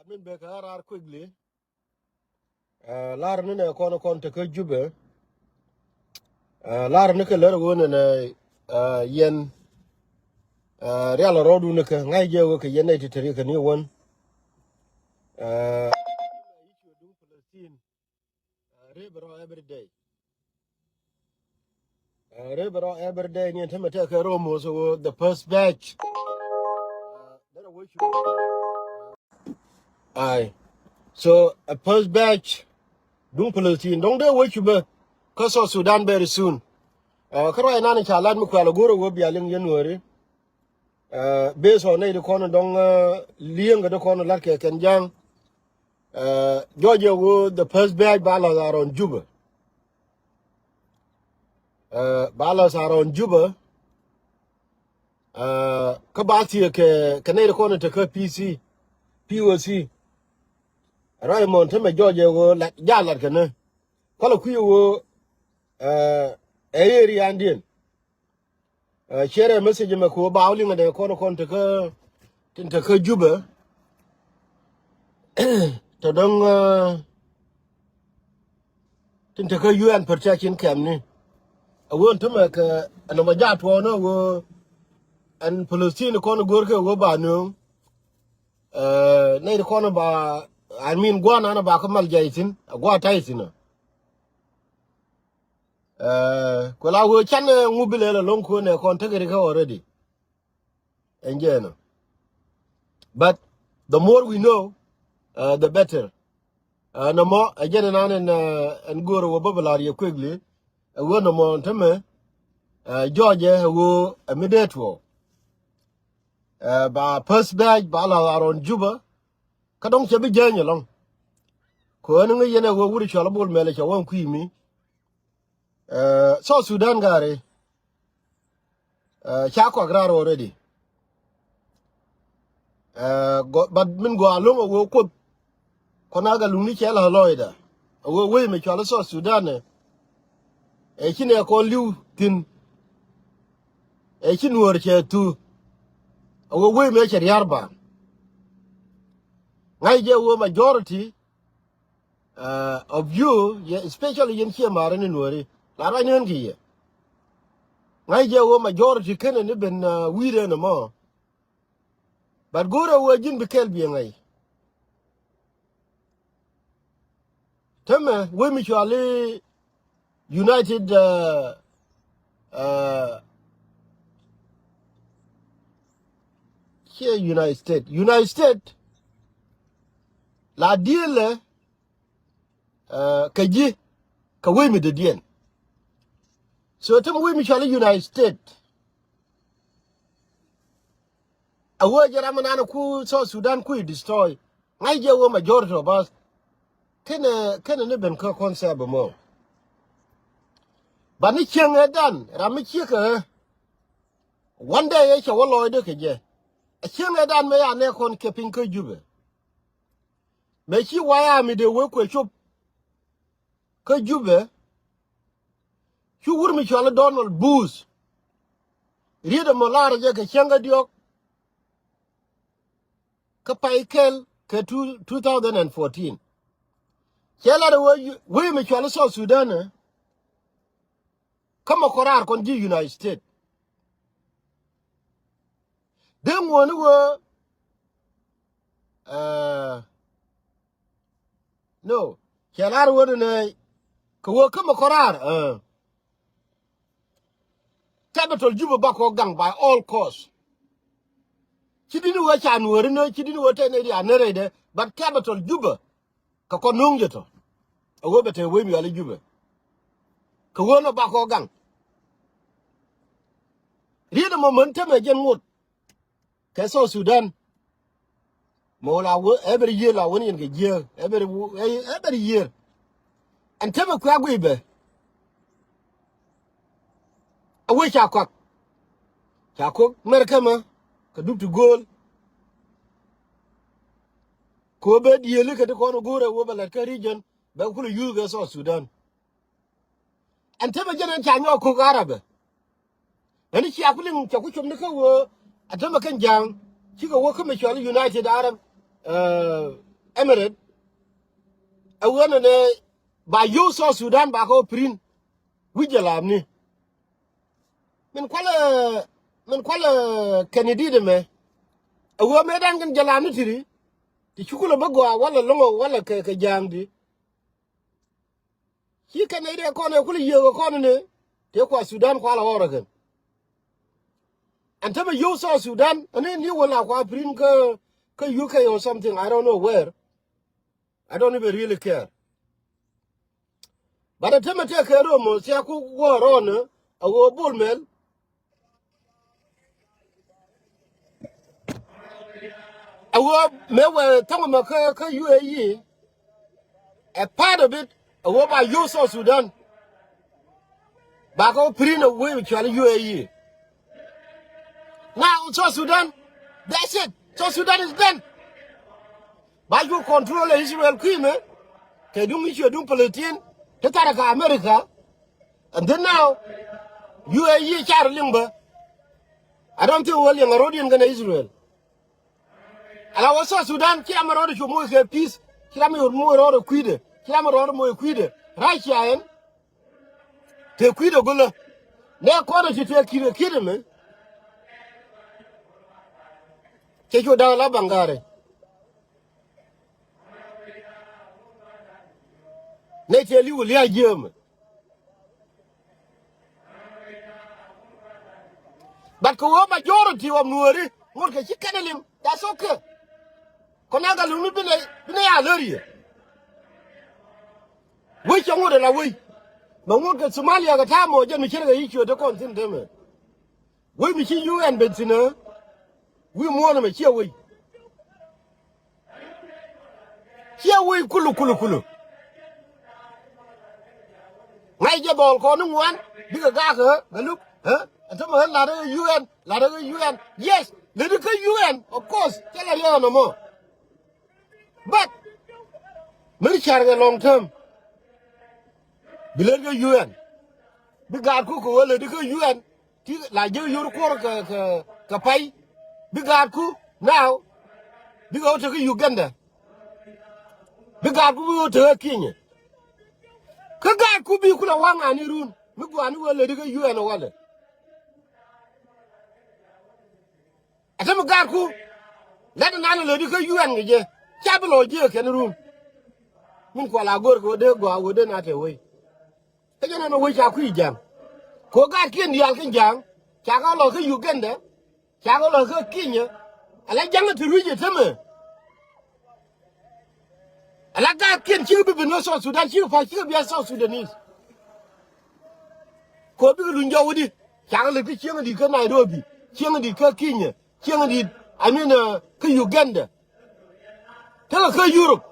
min be ka quickly. Lar ni ne kono kon te ka Juba. Lar ni ke ler won ne yen real rodu ne ka ngai je wo ke yen ne te teri ka ni won. Issue do Palestine rebro every day. Rebro every day ni te mate ka romo so the first batch. Then we should aye. So a first batch do Palestine don't they what you be cause of Sudan very soon. Karo ina ni chalat mu kwala goro wo bialing January. Based on the corner dong liang the corner like Kenjang. Georgia wo the first batch balance are on Juba. Balance are on Juba. Kabati ke Canada corner to PC, POC. Raymond Tema Georgia wo like Jalat Kana. Kala kuyo wo area Indian. Share a message me ko bawling and the corner to ka Juba. To dong to ka UN protection camp ni. I want to make an omajat one and Palestine corner gorka go ba no. Nay the corner ba I mean guana ba kamal jaitin, a gua taitin. Well I will chan mobile long corner contact already. And yeah. But the more we know, the better. No more again and go to Babylon quickly. A one more time, Georgia who immediate war. Ba first batch bala around Juba. Kadong chabi janya long. Ko anu yene wo wuri chala bol mele cha wan kwimi. So Sudan gare. Cha ko agrar already. But min go along wo ko konaga luni chala loida. Wo we me chala so Sudan chine ko liu tin chin wor che tu. Wo we me che yarba. Ngai je wo majority of you, especially in here maran in Nuer, la ra nyen ki. Ngai je wo majority ken ne ben we no more. But go to wo jin bikel bi ngai. Teme we mutually united here United States la deal kaji ka we mi de dien. So teme we mutually United States a wo jara manana ku so Sudan ku destroy. Ngai je wo majority of us ken ne ben ka concept mo. But ni cheng edan rami chika one day cha wo loy de ke je. A cheng edan me ya ne kon kepin ka Juba. Me chi waya mi de we ko chop ka Juba. Chu wur mi chala Donald Booth. Rida mo lara je ke chenga diok ka paikel ke 2014. Chela de we mi chala so Sudan kama korar kon ji United States. Dem woni wo no chela woni ne ko kama korar capital Juba bako gang by all costs. Chidini wa chan wori no chidini wa tene di anere de but capital Juba ka konung jeto. Awo bete we mi ale Juba. Ka wono bako gang. Rida momentum e jen ngut. Ka so Sudan. Mo la wo every year la woni nge year every year. And teme kwa gwibe. Awe cha kwa. Cha ko merkama ka duk to goal. Ko be diele ka de kono gore wo bala ka region ba kulu yuga so Sudan. And teme jenen cha nyo ko Arabe. Ani chi akulin cha ku chum ne ka wo atama kan jang chi ka wo ka me United Arab emirate awone ne ba yo so Sudan ba ko prin wijelam ni min kwala Kennedy de me awo me dan gan jalam ni tiri ti chukula bago wala longo wala ke jamdi ki Kennedy ko ne kula yego ko ne te ko Sudan kwala wora and tell me you saw Sudan, and then you will have bring UK or something. I don't know where. I don't even really care. But the time I take care of most, I could go on a bull mill. I will mewe Tamaka UAE. A part of it, I will buy you saw Sudan. Back up print away with UAE. Now, South Sudan, that's it. South Sudan is done. By you control Israel Queen, they do me, you do Palestine, the Taraka America, and then now, UAE Charlimba. I don't think William Arodian gonna Israel. And I was South Sudan, Kiamarodi to more peace, Kilamur more or quid, Kilamor more quid, right, Giant, take quid or gula. Now, quarter to take kid, man. Take you down La Bangare. They tell you, yeah, German. But the majority of Nuer, what can you tell him? That's okay. Konaga Lumibine, Binaya, which you would away. But what can Somalia got time or Jenny issue of the continent? We see you and Benzina. We want to here we. Here we kulu. My job all calling one, bigger gagger, look, huh? And some of ladder UN. Yes, little UN, of course, tell her no more. But military long term. Below UN. Big guard cook or little UN, like you quarter kapay. Big Arku now, big out to Uganda. Big Arku to Kenya. Kaga could be Kula Wang and Irun. Muguan will let you and a wallet. At some Garku, let an analytical you and ye. Chapel or dear can room. Munquala go there, go out with not away. I don't know which are jam. Koga Kin the Alkin Jam, Chakalo Uganda. Chagolo Kenya, I like Janga to read it to me. I like that Ken Chibu no South Sudan, she for she'll be a South Sudanese. Kobi Lunjawudi, Chagolo Kichanga di Nairobi, Changa di Kenya, Changa di, I mean, Uganda. Tell her Europe.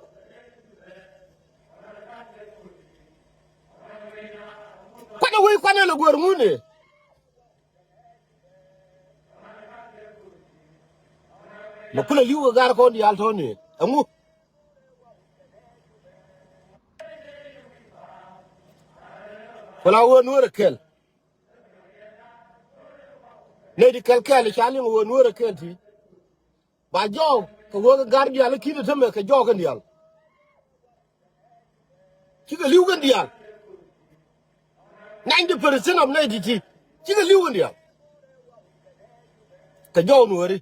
What away, Panela Guermune. Makula liu gar ko di altoni amu wala wo Nuer kel ne di kel chali wo Nuer kel ti ba jo ko wo gar di ala kidi tame ka jo kan dial ki ga liu kan dial 90% of naiti ki ga liu kan dial ka jo Nuer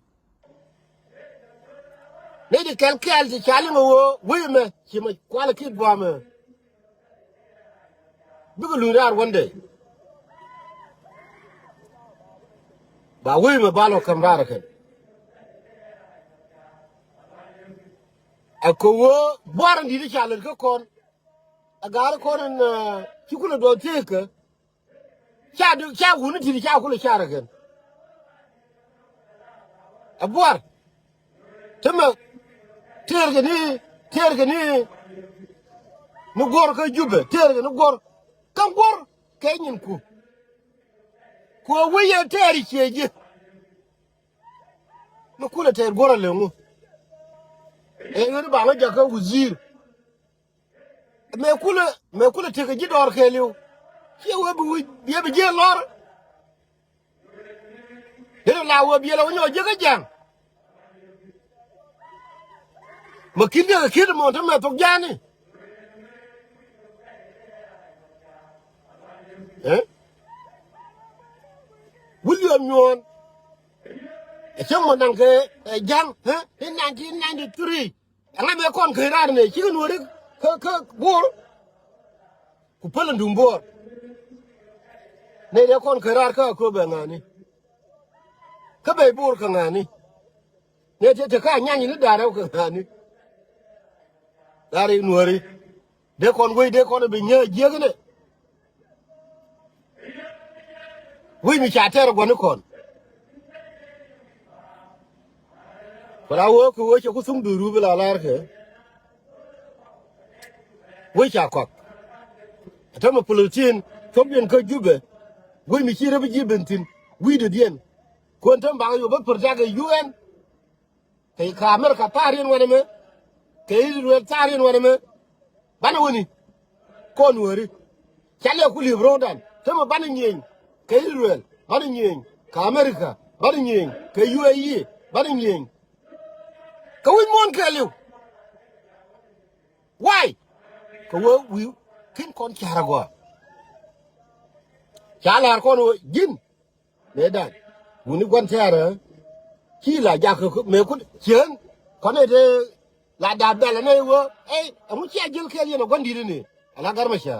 Lady Calcal, the challenge, women, she might quality bomber. Bigger one day. But women, Balo Camaracan. A co born the challenge, go con. A garcon and Chukula don't take her. Chad wouldn't see the Chakula Charagan. A boar. Timber. Tergani, no gor ka Juba, tergani no gor, come gor, Kenyan ku. Ku away a terry cheji. No kula ter gora lengu. E ngani ba ngaja ka wuzir. Me kula take a jid or kelio. Here we be a jail lor. They allow a bill on your jigger jam. mà kín cái kia mà thằng mẹ thuộc gia này William Yuan chẳng mà năng cái giang in 1993 anh em con khởi ra này chỉ có nuôi đấy cái bor cụ phân đúng bor này để con khởi ra cái bề ngani cái bề bor cái ngani này thì cái nhà như nó đào đâu cái ngani dari nuôi đi để con bị nhớ giết cái này we mi cha tere gonu kon para wo ko che ku sum duru bila lar ke we cha ko ta ma politin tombien ko jube we mi chire bi jibentin we de dien ko tam ba yo ba porta ga UN kay ka America tarin wona me kay Israel tarin wona me bana woni ko nuori chale ku libro dan tama bana nyen ke Israel bana nyen ka America bana nyen ke UAE bana nyen ka wi mon ke liu why ko wo wi kin kon chara go chala ko no jin le dan woni gon chara chi la ja ko me ku chen ko ne de la da bela ne wo amu chi ajil ke ni no gon di ni ala garma sha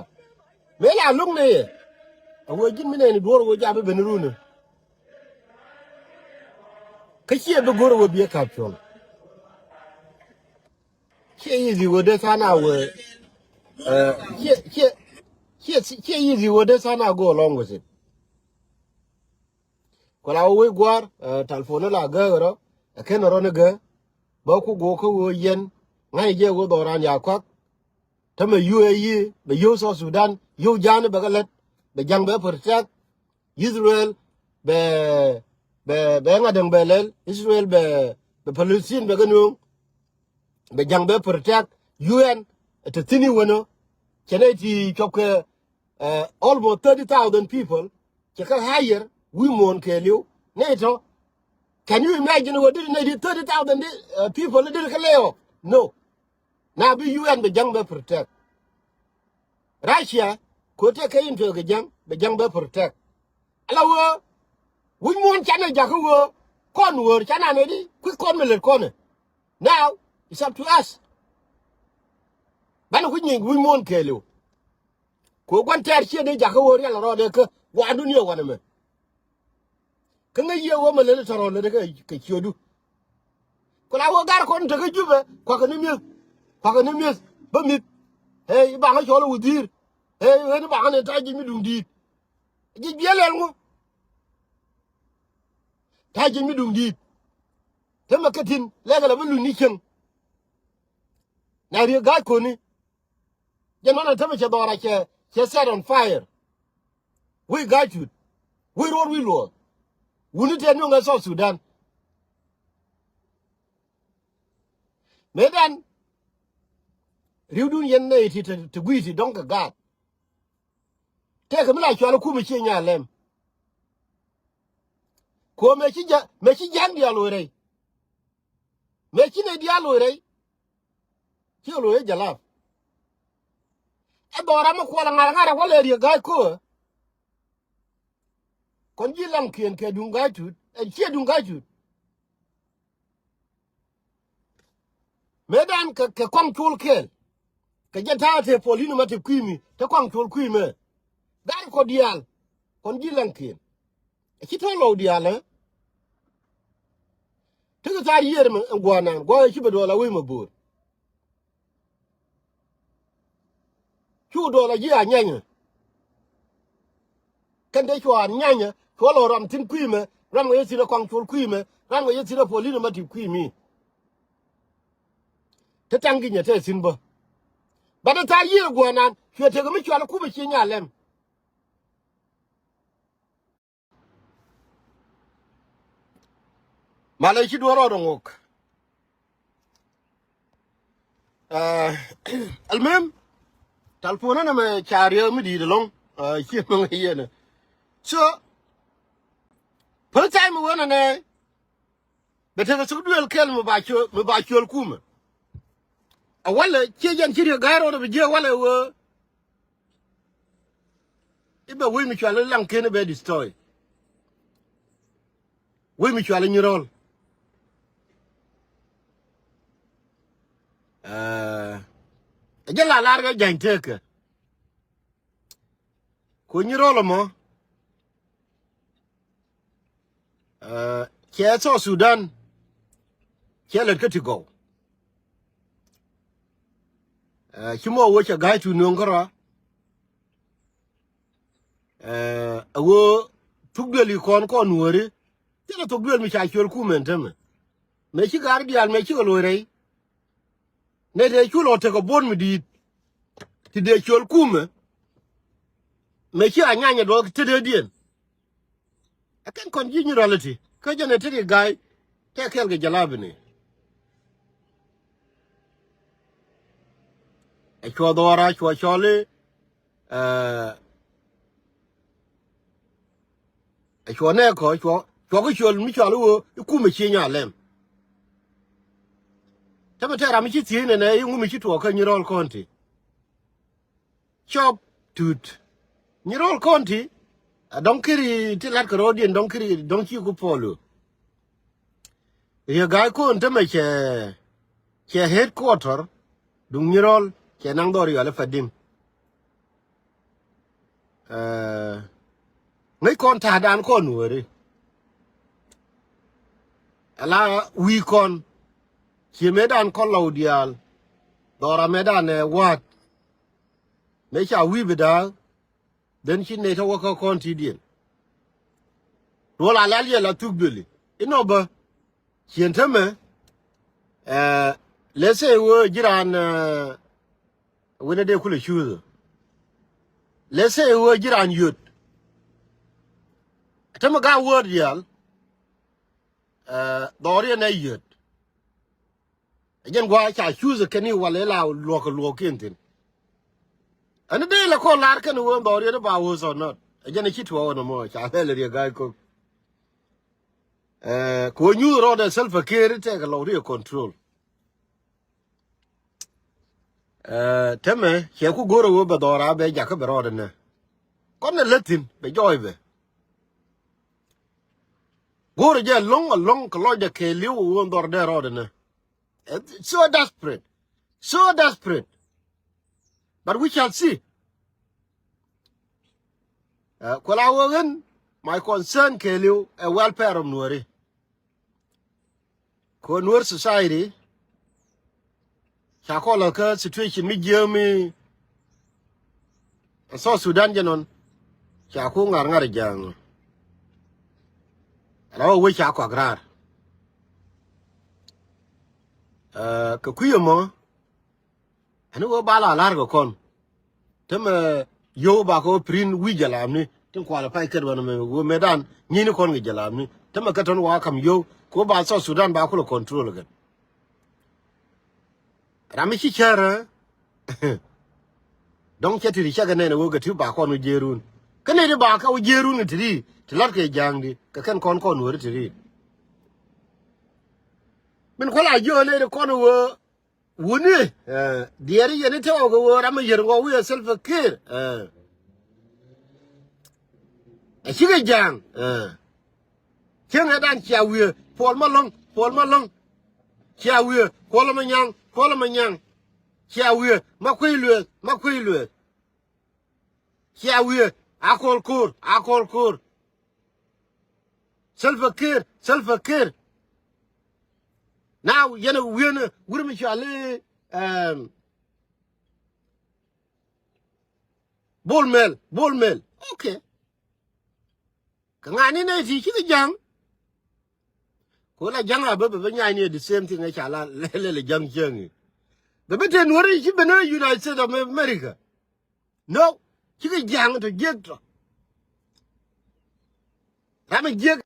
me la lung ne wo jin mine ni dor wo jabe ben runa ka chi be gor wo bi ka pyon chi yi wo de sana wo chi yi wo de sana go along with it ko la wo gwar telephone la ga ro ke no ro ne ga ba ku go ko wo yen ngai je wo doran ya kwak ta me UAE be yo so Sudan yo jan be galet be jang be protect Israel be ngadeng belel Israel be Palestine be ganu be jang be protect UN to tini wono keneti choke almost 30,000 people cheka higher we mon keliu neto can you imagine what did 30,000 people did kaleo no now be UN be jang be protect Russia ko te kayin to ge jang be jang be protect alawo we mon chana jago kon wor chana ne di ku kon mele kon now it's up to us bana ku nyi we mon keliu ko gon ter che de jago wor ya ro de ko wa duniya wana me kan ye wo mele taro le de ka chiodu ko la wo gar kon to ka jube ko ka ni mi ba mi hey ba nga cholo udir hey we ba nga ne taji mi dum di ji bielel ngo taji mi dum di te makatin lega la bulu ni chen na ri ga ko ni je no na te me che dora che set on fire we got you we roll wuni te no nga so Sudan medan riudun yen ne ti te gwiti donc ga te ka mi la cholo ku mi che nya lem ko me chi jang dia lo re me chi ne dia lo re chi lo e jala e dora mo ko la ngara wala ri ga ko kon ji lang kien ke dun ga tu e chi dun ga tu medan ke kom tul ke jata te polino mate kwimi te kom tul kwimi gar ko dial kon ji lang kien e chi to lo dial te ga tar yer me ngwana go chi be do la wi mo bur chu do la ji a nyanya kan de chwa nyanya ko lo ram tin kwimi ram go yesi kom tul kwimi ram go yesi polino mate kwimi te tangi nya te sin ba bada ta yer gwana che te ga mi chwa ku be chi nya lem malai chi do ro ngok المهم تلفوننا ما شاريه مدي دلون شيء من هنا so per time وانا نه بتهذا سودو الكلمة باشول كومه a wala che jan chiri gairo do je wala wo ibe we mi chala lang kene be destroy we mi chala nyirol jala larga janteke ko nyirol mo che so Sudan che le ketigo chimo wo cha gai tu nongora awo tugdeli kon Nuer tena tugdel mi cha chol kumenteme me chi gar dial me chi lorei ne de chulo te ko bon mi di ti de chol kume me chi anyanya do te de dien akan kon ji reality ka jane te gai te kel ge jalabni e cho dora cho chole e cho ne ko cho ko chol mi chalo wo kume chi nya lem tama tera mi chi tiene ne yungu mi chi to ka nyirol konti chop tut nyirol konti donkiri tilat ko rodien donkiri donki ku polo ye gai ko ntame che headquarter dung nyirol che nang dori ala fadim ngai kon ta dan ko Nuer ala wi kon chi medan ko laudial dora medan wat me cha wi bida den chi ne to ko konti dien wala la la tugbeli inoba chientame lese wo jiran wona de kula shuzo lese wo jiran yut tama ga word yal dori na yut ajen gwa cha shuzo kani wala la lo kentin ana de la ko lar kan wo dori na ba wo so not ajen chi to no mo cha le ri ga ko ko nyu ro de self care te ga lo ri control teme che ku goro wo be dora be ja ka be ro de ne kon ne latin be joy be goro je long ko lo de ke liu wo dor de ro de ne so desperate but we shall see ko la wo gen my concern ke liu a welfare of Nuer ko Nuer society chakola ka situation mi jemi so Sudan janon chako ngar jang rawo we chako agrar ka kuyemo anu go bala largo kon tem yo ba ko prin wi jalamni tin kwala pai ker bana me go medan nyini kon gi jalamni tem ka ton wa kam yo ko ba so Sudan ba ko control gan rami chi chara donc chetiri chaga ne wo ga tu ba ko no jerun kane de ba ka wo jerun tri tilat ke jangdi ka kan kon Nuer tri min ko la jo le kon wo woni diari yene te o go rami yer go wi self care a chiga jang chenga dan chia wi pol malong chia wi pol manyang chia wi makwilwe chia wi akol kur self care now yene wina gurmi chale bol mel okay kangani ne ti chiga jang ko la jang abe be nya ni the same thing e chala le jang jang the better Nuer chi bena United States of America no chiga jang to get rami get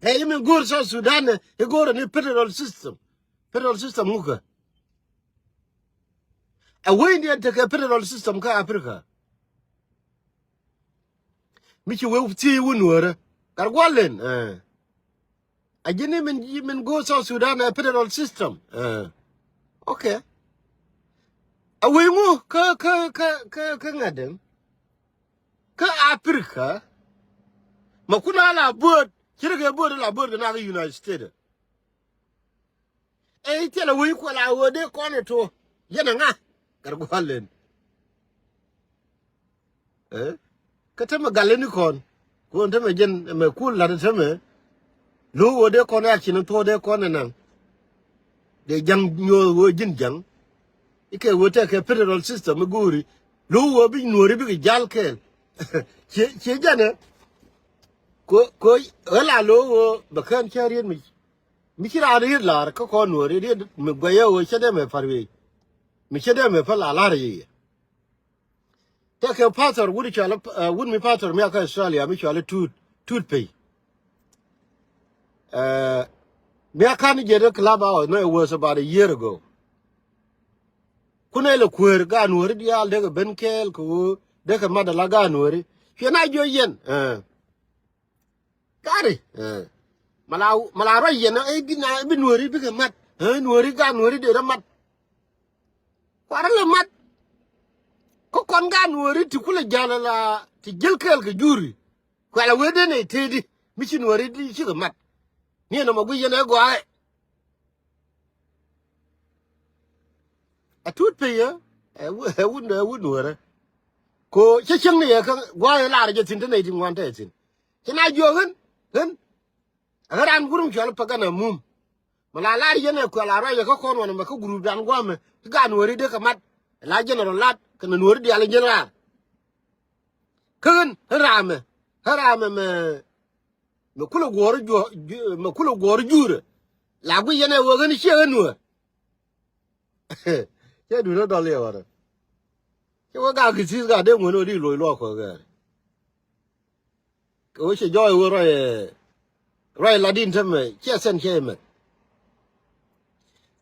hey me go so Sudan e go ni federal system muka a way ni te ka federal system ka Africa mi chi we ti wu Nuer kar gwalen ajini min go so Sudan a federal system okay awe ngo ka ngadem ka Africa makuna la bod kirge bod la bod na United States e tela we ko la wode kono to yana nga gargwalen katama galeni kon ko ntame jen me kul la tame lo wode kono akin to de kono nan de jang nyo wo jin jang ike wote ke federal system guri lo wo bi nori bi jal kel che jana ko ala lo wo bakan charien mi kira ri la ko nori ri me goyo wo chede me farwe mi chede me fa la ri ta ke pastor wuri chala wun mi pastor mi aka Australia mi chala tut pay me aka ni get a club out no it was about a year ago kuna ile kwer ga nori dia de benkel ko de ka madala ga nori fena jo yen kare mala ro yen e bina bi nori bi ka mat nori ga nori de ra mat kwara le mat ko kon ga nori ti kula jala la ti jelkel ga juri ko ala wede ne tedi mi ci nori di ci ga mat ni no magu yen e go ay a tut pe ya wun wora ko cheng ne ka gwa la ra je tin ne tin wan te tin kina jo gen agaran gurum jol pa gana mum mala la ri ne ko la ra ya ko kon wona ma ko guru dan gwa me ga nori de ka mat la general lat kana nori di ala general kan harame me kula gor jure la gu yene wo gani che anu che du no dole wara che wo ga ki sis ga de mo no di lo ko ga ko che joy wo ro la din tame che sen che me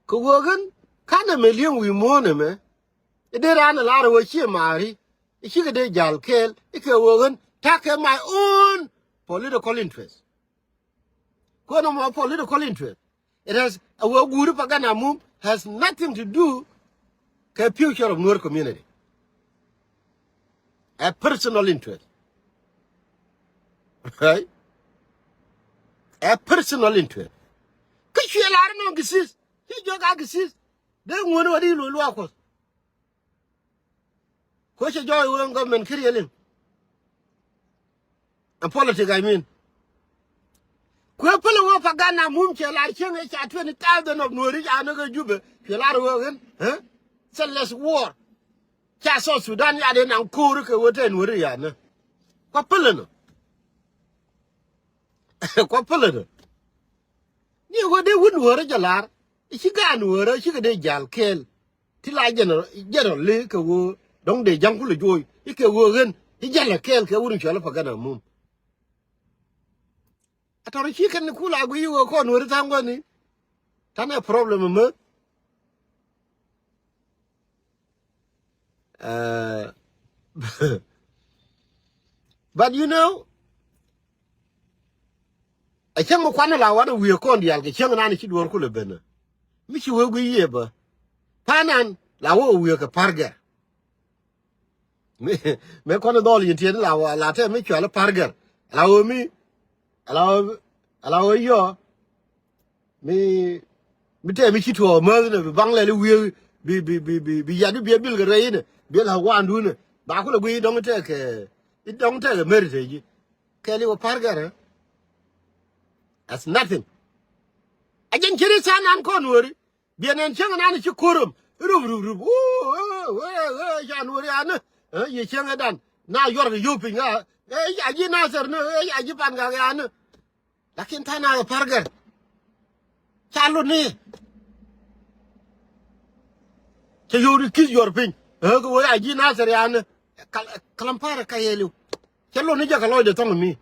ko wo gan kana me lien wi mo ne me de ran la ro che mari she ga de jal kel ike wo gan take my own political interest ko no more political interest it has a wo guru pagana mum has nothing to do with the future of Nuer community a personal interest right a personal interest ka she la no gisis he joga gisis de ngono wadi lo akos ko she joy wo government kiriyelin and politics I mean ko pele wo pagana mum che la chenge cha 20,000 of Nuer ana ga Juba che la wo gen seless war cha so Sudan ya de nan ko ke wo te Nuer ya na ko pele no ko pele no ni wo de wun Nuer jalar chi ga Nuer chi ga de jal kel ti la general le ke wo dong de jang ku le joy ke wo gen ti jala kel ke wun che la pagana mum atori chi kan kula gu yiwo ko Nuer tango ni tana problem mo but you know I can't mo kwana la wada wi ko ndi alge chen na ni chi dwor ku le bena mi chi wo gu yeba panan la wo wi ka parga me kono dol yin tie la te mi chwa la parga la wo mi ala yo mi te mi chi to mo ne bang le wi bi ya du bi bil ga re ne bi la wa ndu ne ba ku le wi dong te ke I dong te mer te ji ke li wo parga re that's nothing ajen kiri sanan ko Nuer bienen chen na ni chi korum ru ya Nuer ya ne ye chen dan na yor yo pinga ya ji na ser ne ya ji pan ga ya ne lakin tana pargar chalo ni che yori kis yor pin ko ya ji na ser ya ne kalampara kayelu chalo ni ja kalo de tong mi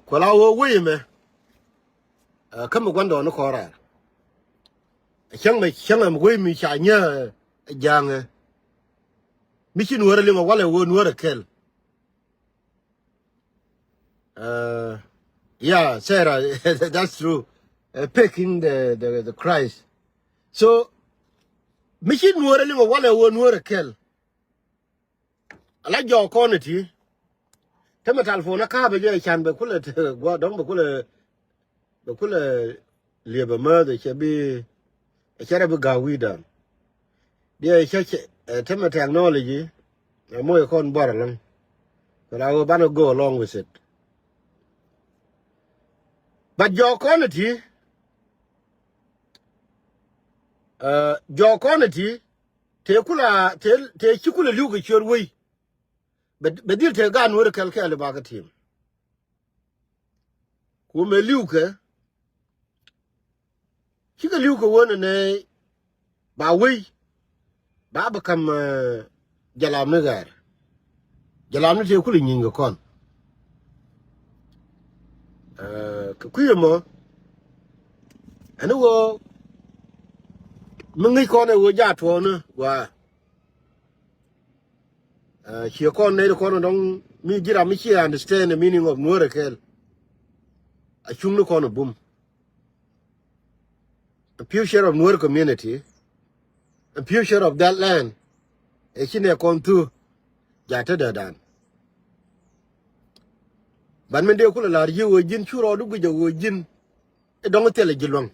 ko la wo we me kam gwando no ko ra chang me we mi cha nya jang mi chi Nuer le wala wo Nuer kel yeah Sarah that's true picking the Christ. So, mission Nuer lingo wale wo Nuer kel. Ala jo quantity. Tema telefona ka be je chan be kula gwa dong be kula liebe mother chabi chere be gawida. Dia cheche tema technology mo kon bor lang. But I will go along with it. But your quantity te chikula lugu chur way. But dil te gan wor kalkale baga team. Ku me luke chika luke wona ne ba way ba bakam jalam nagar. Jalam te kula nyinga kon. Kuyemo anu wo mungi kone wo ja to no wa she kon ne ko don mi gira mi she understand the meaning of Nuer a chung no kono boom the future of Nuer community the future of that land e chine kon tu Jɔth Thudan ban men de kula lar yi wo jin churo du gujo wo jin e dong tele jilwang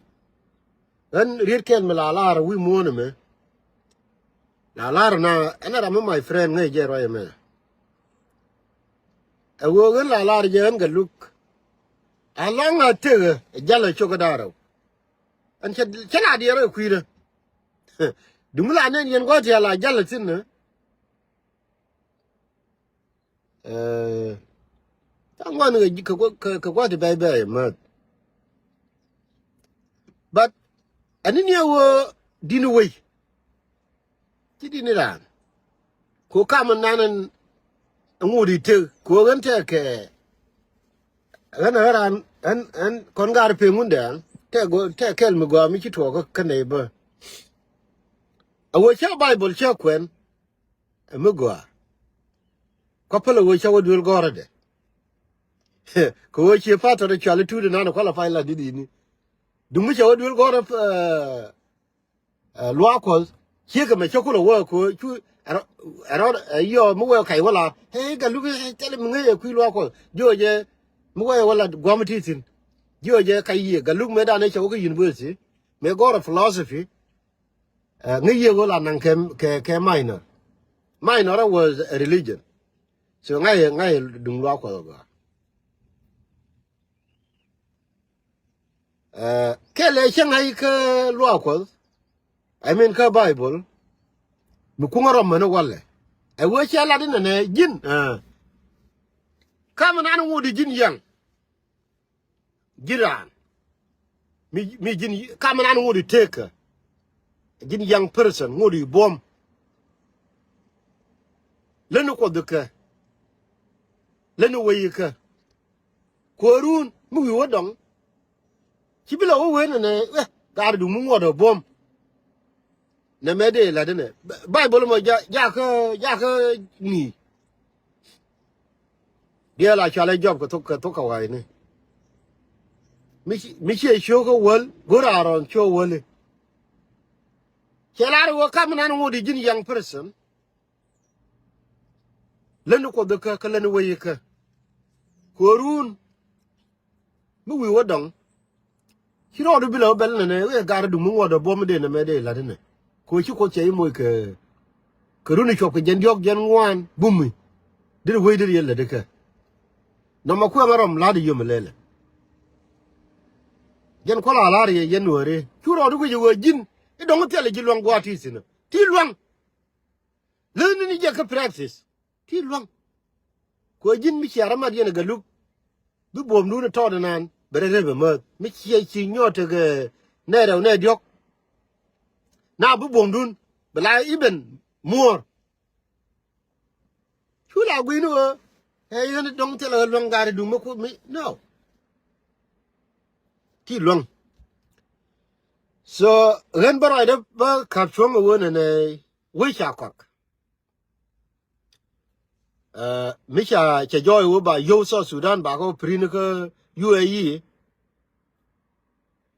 an rir ken me la lar wi mo ne me la lar na ana my friend ngai je ro me e wo gan la lar je an ga luk along a te jalo chokodaro an chela de ro kuira dumla ne yen go te la jalo tin ne Tangwan ka kwati bye mat. But aninia wo dinu way. Ti diniran. Ko kama nanan ngudi te ko gante ke ana haran an kongar pe munda te kel mi go mi ki to ko kane ba. Awo cha Bible cha kwen mi go. Ko pala wo cha wo dul gorade. Ko che fatto de chale tu de nana qualify la didi ni dumu che odul go Ruac che ke me chokulo wo ko chu ara yo mo wo kai wala he ga lu tele me ye ku Ruac jo je mo wo wala gwamti tin jo je kai ye ga lu me da ne che ko university me go philosophy ngi ye wala nan ke minor was a religion so ngai dum Ruac go kele shangai ka Ruac I mean ka Bible mukungaro mano wale I wish I had in a jin come an woody jin young jiran me jin come an woody take a jin young person woody bomb lenu ko duka lenu wayika korun mu wodong Chibila wo we ne gar du mu wodo bom na mede la de Bible mo ja ka ni dia la chala job ko to ka wai ne mi che sho ko wol gora ron cho wole chala wo kam nan ngodi jin young person lenu ko de ka lenu we ka korun mu wi wodong Hiro do below bellene we gar du mu wodo bom de na mede la de ko chi ko chei mo ke runi chop ke jen jok jen ngwan bumi dir we dir yelle de ka no ma ko ngarom la de yum lele jen ko la la ye yen wore hiro do go jin e dong tele ji lwang gwati sino ti lwang le ni je ka practice ti lwang ko jin mi chara ma yen ga lu du bom du na to de nan Berebe mo mi chi nyote ge ne do ne diok na bu bom dun bela even more chula gwinu e yen dong tele long gare du mako mi no ti long so ren bara de ba kapchom wona ne we cha kok mi cha che joy wo ba yo so Sudan ba ko prin ko UAE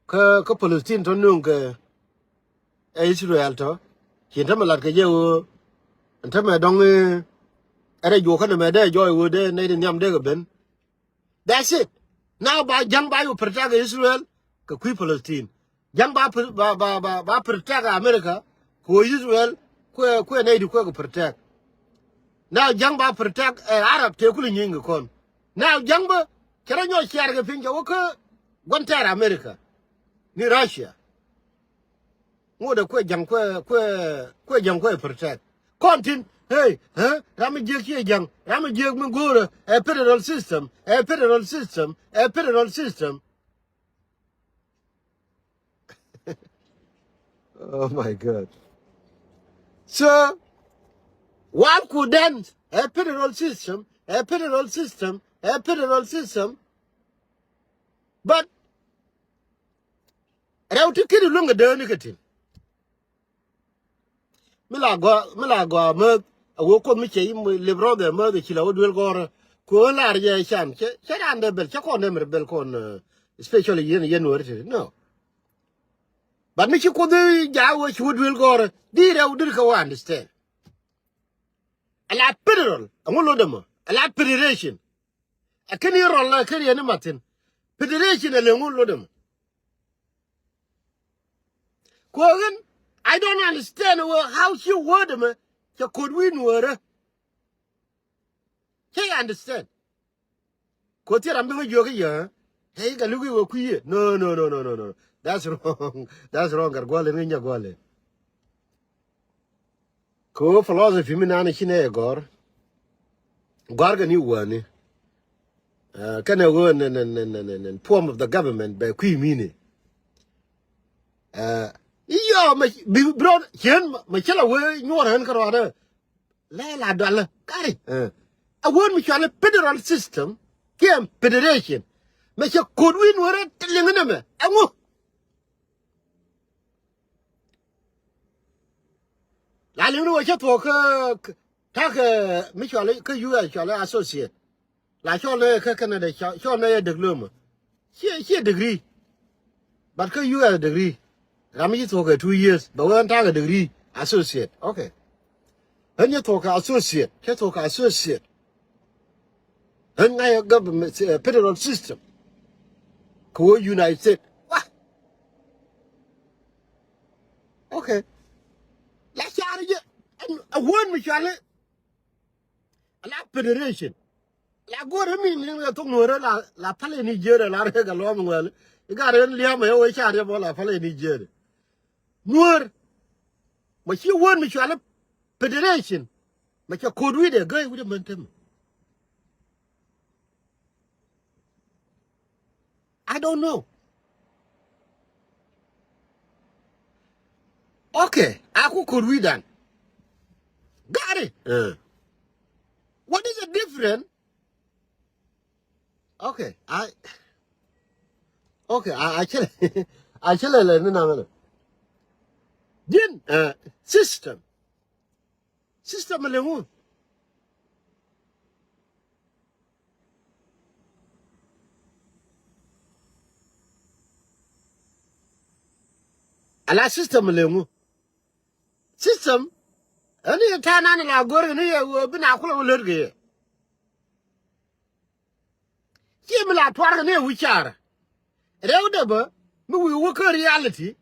ka Palestine to nung ka Israel to hinta malat ka je wo anta ma dong ara jo kana ma da joy wo de ne nyam de ga ben. That's it. Now ba jang ba you protect Israel ka kui Palestine. Jang ba protect America ko Israel ko ne di ko protect. Now jang ba protect Arab te kulu nyinga kon. Now jang ba kera nyo share ga pinga wo ka gontar America ni Russia. Ngoda ko jang ko jang ko protect. Kontin hey, huh? Rama jek ye jang. Rama jek mun gore a federal system, a federal system, a federal system. Oh my God. So, one could then a federal system, a federal system, a federal system. But I want to kill you longer than negative. Milago, mud, a walk on me, Lebron, the mother, Chila, would go, Kuala, Sham, Shadan, the bell, Chakon, the Belcon, especially January. No. But Michi could do Jawish would go, did I would go understand. A la federal, a molodemo, a la federation. A can hear all like any Martin. Federation and a molodem. Kogan, I don't understand how you word them. You could win word. Hey, understand. Kotir, I'm doing yoga here. Hey, Galugi will queer. No. That's wrong. That's wrong. Gargwale, Ninja Gwale. Ko philosophy, Minana Chine, Gor. Gorgan, you one. Can I go and form of the government by Queen Mini? Yo, my big brother, Chen, my chilla way, you want to answer. Lala dollar, carry. I want me to a federal system, Kim Federation. Make your could win where it telling them. I won't. I don't know what you talk, Michelle, you associate. Like your Canada, your the gloom. Here degree. But you have a degree. Rami talk 2 years, but one time a degree associate. Okay. And you talk associate, you talk associate. And I government federal system. Co-United States. What? Okay. Let's share it. And a one, Michelle. A federation. La go to me, you took no la Pale Niger, la Rega long well. You got in Liam, I always shot him all la Pale Niger. Nuer, but you want me to a federation. But you could read a guy with a momentum. I don't know. Okay, I could read that. Got it. What is the difference? Okay, I tell Then system alone. Ala system alone. System. Any time I go in here, we'll be not going to learn here. Give me that one here, which are. Rewdaba, we work a reality.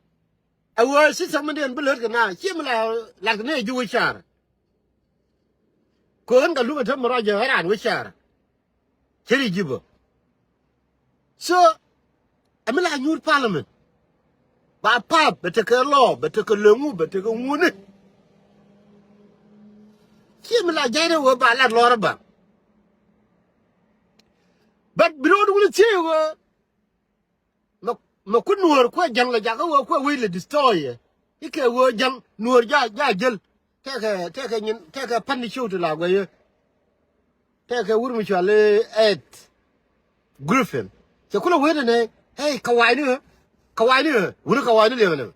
I will see somebody and believe now. Give me like an age which are. Go and look at them, Roger, and which are. Cherry Juba. So, I'm like new parliament. But pop, but take a law, but take a lumu, but take a wound. Give me like Jada were by that Loraba. But below will say, no couldn't work quite young like Jacko, quite will destroy. He can work young, nor Jagel. Take a penny show to Lagway. Take a woman shall at Griffin. So could have waited, hey, Kawaii, would Kawaii live.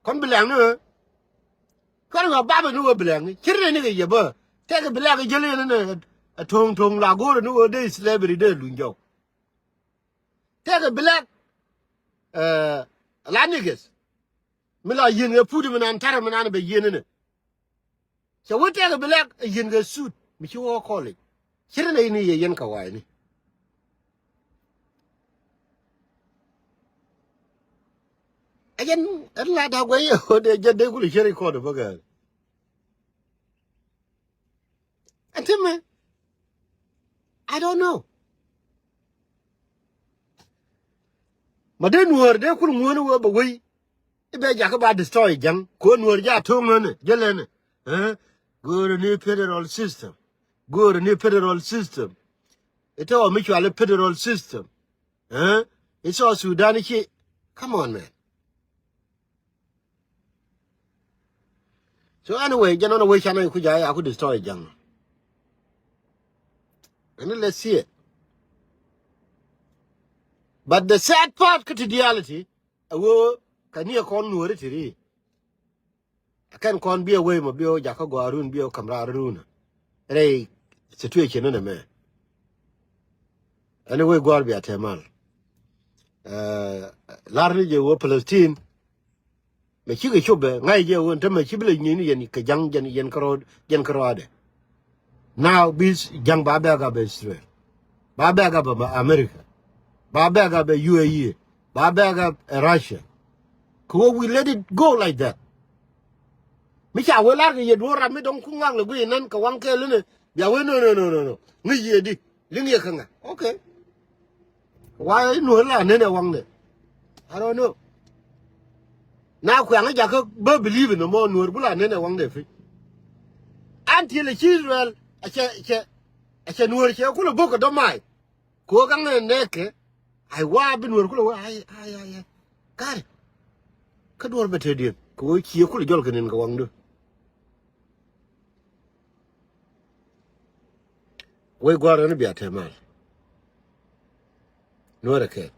Come belong. Come a baba no belong. Children, you take a black jelly a tongue Lago, no days celebrity, Lunjo. Take a black la niggas mila yin e pudi men antara men an be yin ne so wote ga black yin ga suit mi ci wo college kire ne ni ye yen ka way ni ayen la da go ye o de jade ku kire ko do baga antime I don't know maden Nuer de ku Nuer wo ba we ibe ja ka ba destroy jang ko Nuer ja to ngene jelene go to new federal system go to new federal system ito o mutual federal system it's all Sudan ki come on man so anyway you know we chana ku ja ya ku destroy jang and let's see it but the sad part to the reality wo kan ye kon Nuer tiri kan kon bi away mo bi o ja ka go arun bi o kamra arun rei situation na me anyway go bi atemal larni je wo Palestine me chi ge chobe ngai je won te me chi bile ni yen ke jang yen karo ade now bis jang ba ba ga be Israel ba ba ga ba America ba ba ga be UAE ba ba ga Russia ko we let it go like that me cha we lar ge ye do ra me don ku ngang le gu nan ka wang ke le ne ya we no ngi ye di ling ye khanga okay why no la ne wang ne I don't know now ku nga ja ko be believe no more no bula ne wang de fi until Israel ache Nuer che ku lo boko do mai ko gang ne ke ai wa bi Nuer ku lo ai kar ka Nuer bete di ko ki ku lo jol ken ga wang do we gwa ran bi atemal Nuer ke